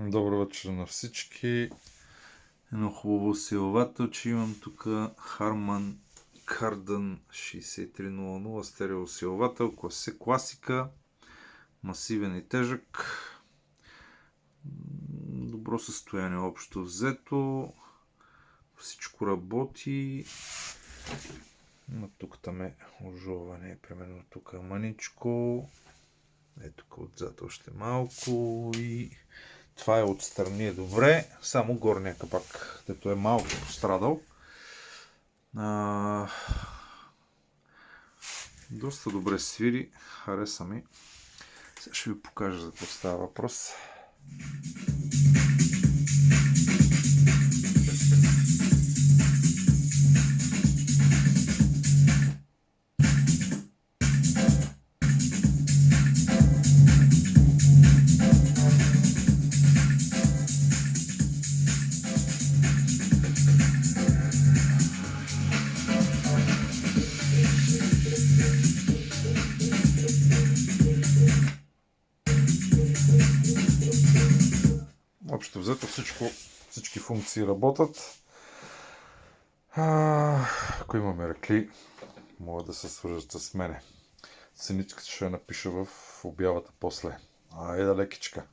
Добър вечер на всички. Едно хубаво усилвателче. Имам тук Harman Kardon 6300 стерео усилвател, класика, масивен и тежък. Добро състояние общо взето. Всичко работи. Но тук там е ожоване, примерно тук маничко. Ето тук отзад още малко и това е отстрани е добре, само горния капак, дето е малко пострадал. Доста добре свири, хареса ми. Сега ще ви покажа за какво става въпрос. Общо взето всички функции работят. Ако имаме рекли, могат да се свържат с мене. Ценичката ще я напиша в обявата после. Айде лекичка!